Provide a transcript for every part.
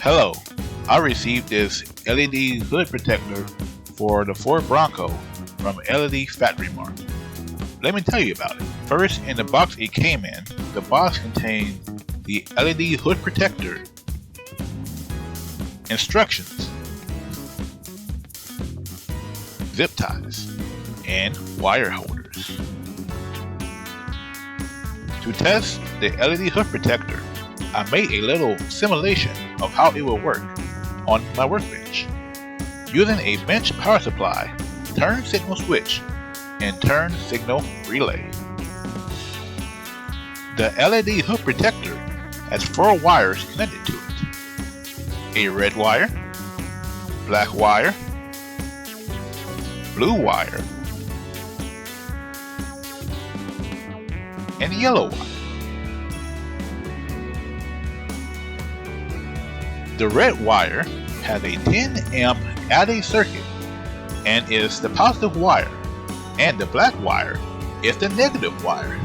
Hello, I received this LED hood protector for the Ford Bronco from LED Factory Mart. Let me tell you about it. First, in the box it came in, the box contained the LED hood protector, instructions, zip ties, and wire holders. To test the LED hood protector, I made a little simulation of how it will work on my workbench. Using a bench power supply, turn signal switch, and turn signal relay. The LED hood protector has 4 wires connected to it. A red wire, black wire, blue wire, and yellow wire. The red wire has a 10 amp added circuit and is the positive wire, and the black wire is the negative wire.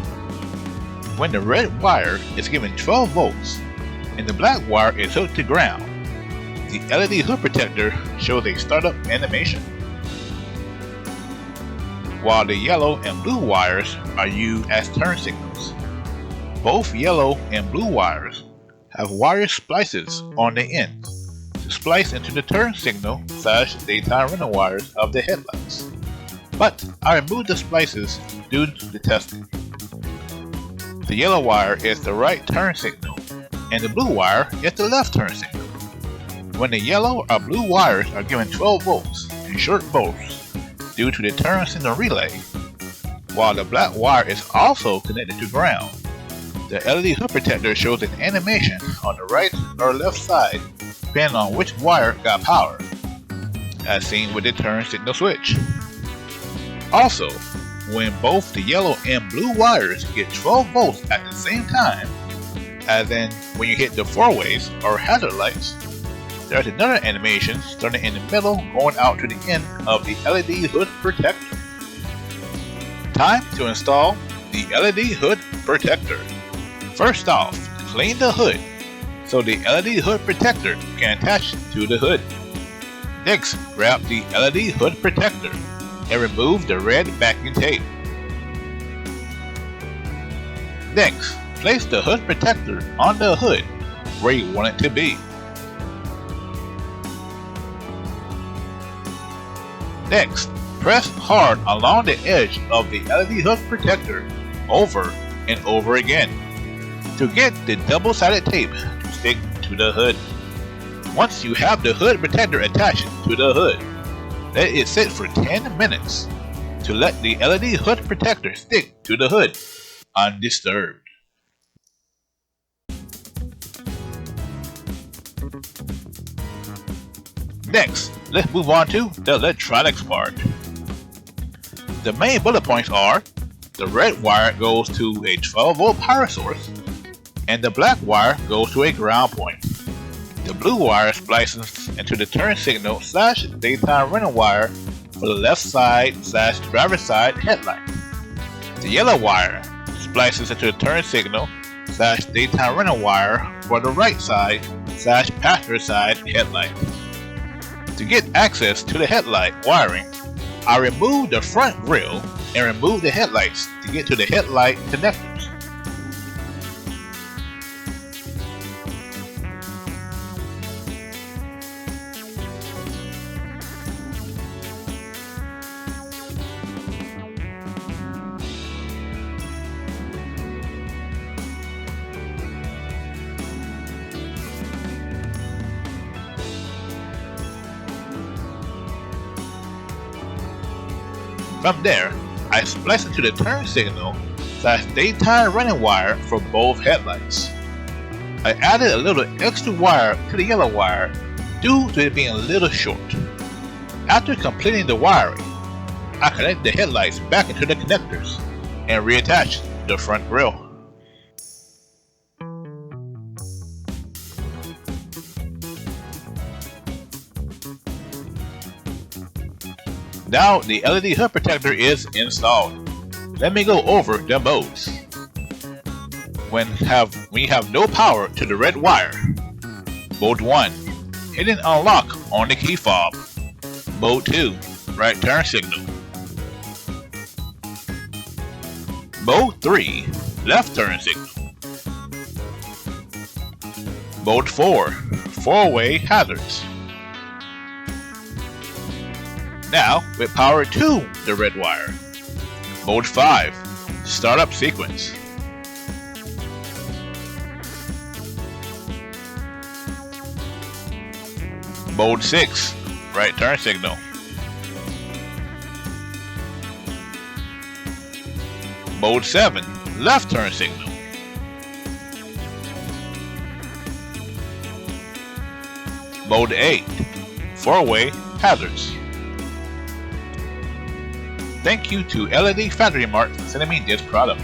When the red wire is given 12 volts and the black wire is hooked to ground, the LED hood protector shows a startup animation, while the yellow and blue wires are used as turn signals. Both yellow and blue wires have wire splices on the ends to splice into the turn signal / daytime running wires of the headlights. But I removed the splices due to the testing. The yellow wire is the right turn signal and the blue wire is the left turn signal. When the yellow or blue wires are given 12 volts in short bursts due to the turn signal relay, while the black wire is also connected to ground, the LED hood protector shows an animation on the right or left side depending on which wire got power, as seen with the turn signal switch. Also, when both the yellow and blue wires get 12 volts at the same time, as in when you hit the 4-ways or hazard lights, there's another animation starting in the middle going out to the end of the LED hood protector. Time to install the LED hood protector. First off, clean the hood so the LED hood protector can attach to the hood. Next, grab the LED hood protector and remove the red backing tape. Next, place the hood protector on the hood where you want it to be. Next, press hard along the edge of the LED hood protector over and over again to get the double-sided tape to stick to the hood. Once you have the hood protector attached to the hood, let it sit for 10 minutes to let the LED hood protector stick to the hood undisturbed. Next, let's move on to the electronics part. The main bullet points are: the red wire goes to a 12-volt power source, and the black wire goes to a ground point. The blue wire splices into the turn signal / daytime running wire for the left side / driver's side headlight. The yellow wire splices into the turn signal / daytime running wire for the right side / passenger side headlight. To get access to the headlight wiring, I removed the front grille and removed the headlights to get to the headlight connectors. From there, I spliced into the turn signal / daytime running wire for both headlights. I added a little extra wire to the yellow wire due to it being a little short. After completing the wiring, I connected the headlights back into the connectors and reattached the front grille. Now the LED hood protector is installed. Let me go over the modes. When you have no power to the red wire, Mode 1, hidden unlock on the key fob. Mode 2, right turn signal. Mode 3, left turn signal. Mode 4, four-way hazards. Now with power to the red wire. Mode 5, startup sequence. Mode 6, right turn signal. Mode 7, left turn signal. Mode 8, four-way hazards. Thank you to LED Mart for sending me this product.